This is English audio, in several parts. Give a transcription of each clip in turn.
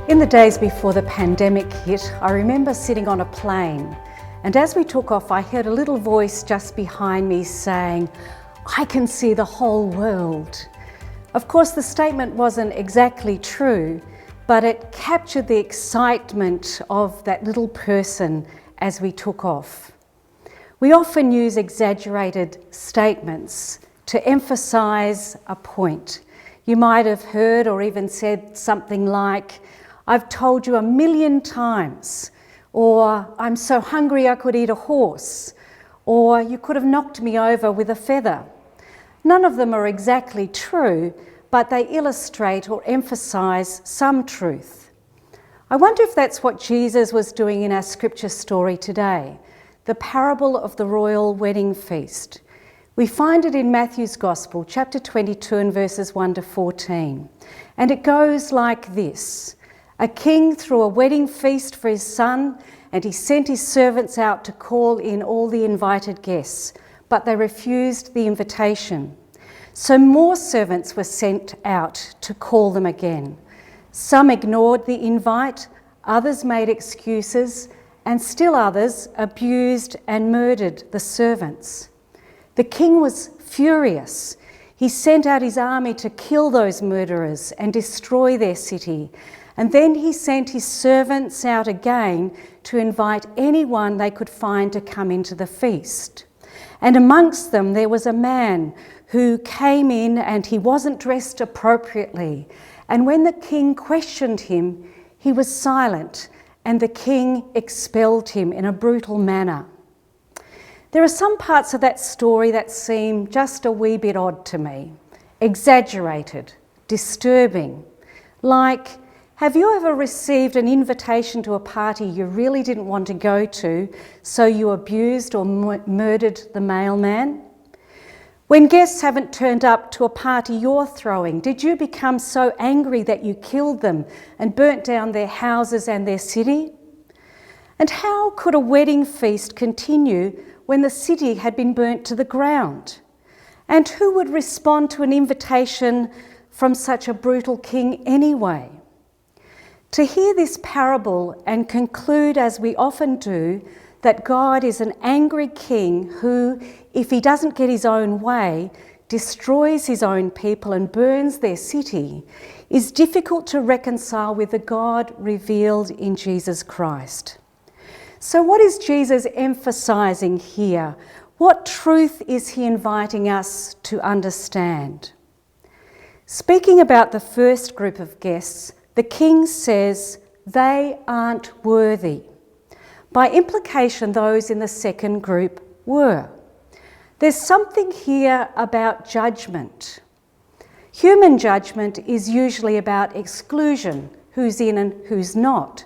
In the days before the pandemic hit, I remember sitting on a plane, and as we took off, I heard a little voice just behind me saying, "I can see the whole world." Of course, the statement wasn't exactly true, but it captured the excitement of that little person as we took off. We often use exaggerated statements to emphasize a point. You might have heard or even said something like, "I've told you 1,000,000 times," or "I'm so hungry I could eat a horse," or "You could have knocked me over with a feather." None of them are exactly true, but they illustrate or emphasize some truth. I wonder if that's what Jesus was doing in our scripture story today, the parable of the royal wedding feast. We find it in Matthew's Gospel, chapter 22 and verses 1 to 14. And it goes like this. A king threw a wedding feast for his son, and he sent his servants out to call in all the invited guests, but they refused the invitation. So more servants were sent out to call them again. Some ignored the invite, others made excuses, and still others abused and murdered the servants. The king was furious. He sent out his army to kill those murderers and destroy their city. And then he sent his servants out again to invite anyone they could find to come into the feast. And amongst them there was a man who came in and he wasn't dressed appropriately. And when the king questioned him, he was silent, and the king expelled him in a brutal manner. There are some parts of that story that seem just a wee bit odd to me, exaggerated, disturbing, like, have you ever received an invitation to a party you really didn't want to go to, so you abused or murdered the mailman? When guests haven't turned up to a party you're throwing, did you become so angry that you killed them and burnt down their houses and their city? And how could a wedding feast continue when the city had been burnt to the ground? And who would respond to an invitation from such a brutal king anyway? To hear this parable and conclude, as we often do, that God is an angry king who, if he doesn't get his own way, destroys his own people and burns their city, is difficult to reconcile with the God revealed in Jesus Christ. So what is Jesus emphasizing here? What truth is he inviting us to understand? Speaking about the first group of guests, the king says they aren't worthy. By implication, those in the second group were. There's something here about judgment. Human judgment is usually about exclusion, who's in and who's not.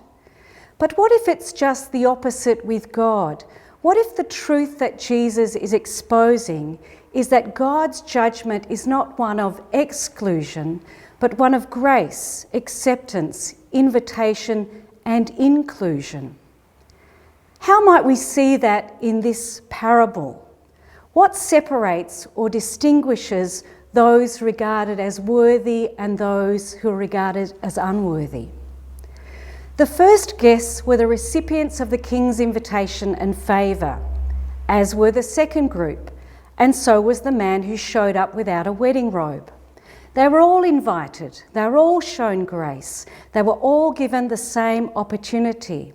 But what if it's just the opposite with God? What if the truth that Jesus is exposing is that God's judgment is not one of exclusion, but one of grace, acceptance, invitation, and inclusion? How might we see that in this parable? What separates or distinguishes those regarded as worthy and those who are regarded as unworthy? The first guests were the recipients of the king's invitation and favour, as were the second group, and so was the man who showed up without a wedding robe. They were all invited, they were all shown grace, they were all given the same opportunity.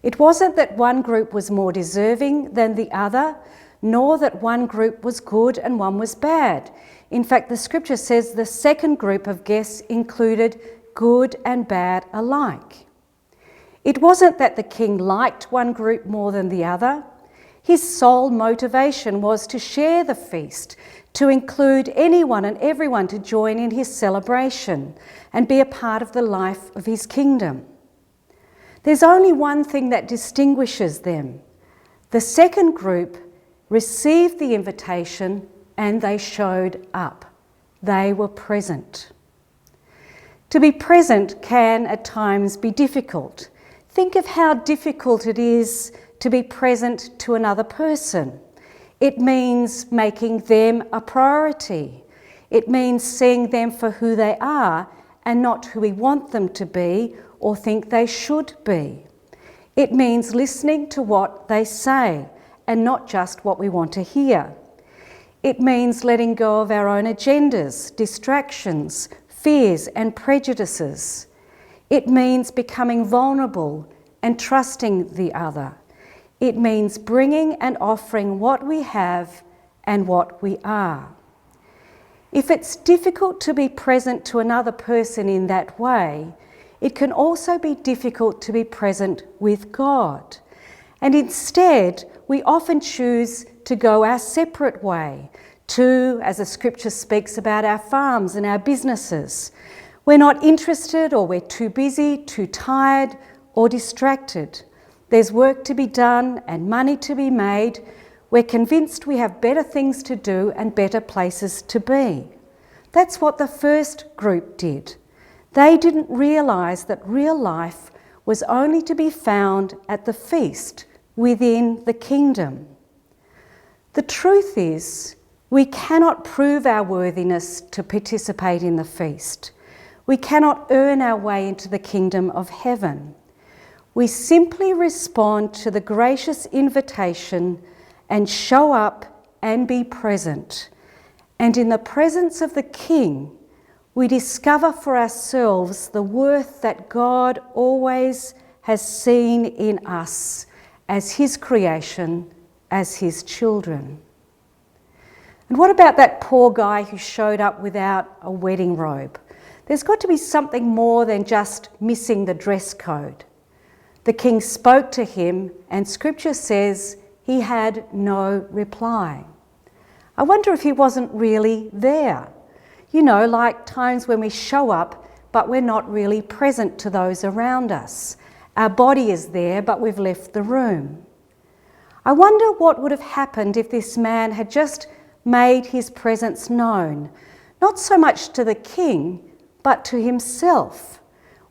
It wasn't that one group was more deserving than the other, nor that one group was good and one was bad. In fact, the scripture says the second group of guests included good and bad alike. It wasn't that the king liked one group more than the other. His sole motivation was to share the feast, to include anyone and everyone to join in his celebration and be a part of the life of his kingdom. There's only one thing that distinguishes them. The second group received the invitation and they showed up. They were present. To be present can at times be difficult. Think of how difficult it is to be present to another person. It means making them a priority. It means seeing them for who they are and not who we want them to be or think they should be. It means listening to what they say and not just what we want to hear. It means letting go of our own agendas, distractions, fears and prejudices. It means becoming vulnerable and trusting the other. It means bringing and offering what we have and what we are. If it's difficult to be present to another person in that way, it can also be difficult to be present with God. And instead, we often choose to go our separate way, as the scripture speaks about, our farms and our businesses. We're not interested, or we're too busy, too tired, or distracted. There's work to be done and money to be made. We're convinced we have better things to do and better places to be. That's what the first group did. They didn't realise that real life was only to be found at the feast within the kingdom. The truth is, we cannot prove our worthiness to participate in the feast. We cannot earn our way into the kingdom of heaven. We simply respond to the gracious invitation and show up and be present. And in the presence of the King, we discover for ourselves the worth that God always has seen in us as His creation, as His children. And what about that poor guy who showed up without a wedding robe? There's got to be something more than just missing the dress code. The king spoke to him, and scripture says he had no reply. I wonder if he wasn't really there. You know, like times when we show up, but we're not really present to those around us. Our body is there, but we've left the room. I wonder what would have happened if this man had just made his presence known, not so much to the king, but to himself.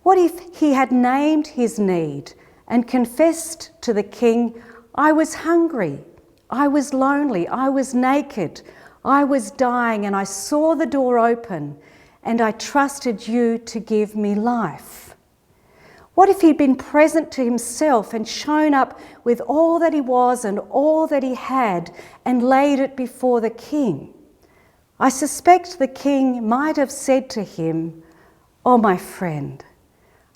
What if he had named his need and confessed to the king, I was hungry, I was lonely, I was naked, I was dying, and I saw the door open, and I trusted you to give me life? What if he'd been present to himself and shown up with all that he was and all that he had and laid it before the king? I suspect the king might have said to him, oh, my friend,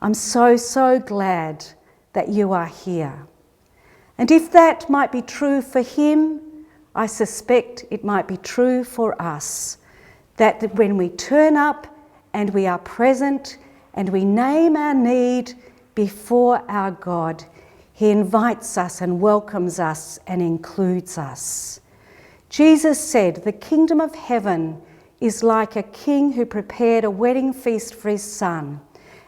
I'm so glad that you are here. And if that might be true for him, I suspect it might be true for us, that when we turn up and we are present and we name our need before our God, He invites us and welcomes us and includes us. Jesus said, the kingdom of heaven is like a king who prepared a wedding feast for his son,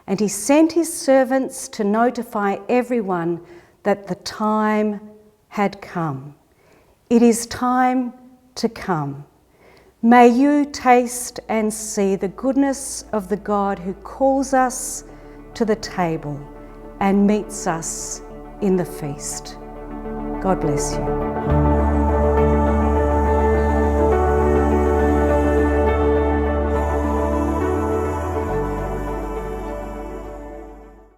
and he sent his servants to notify everyone that the time had come. It is time to come. May you taste and see the goodness of the God who calls us to the table and meets us in the feast. God bless you.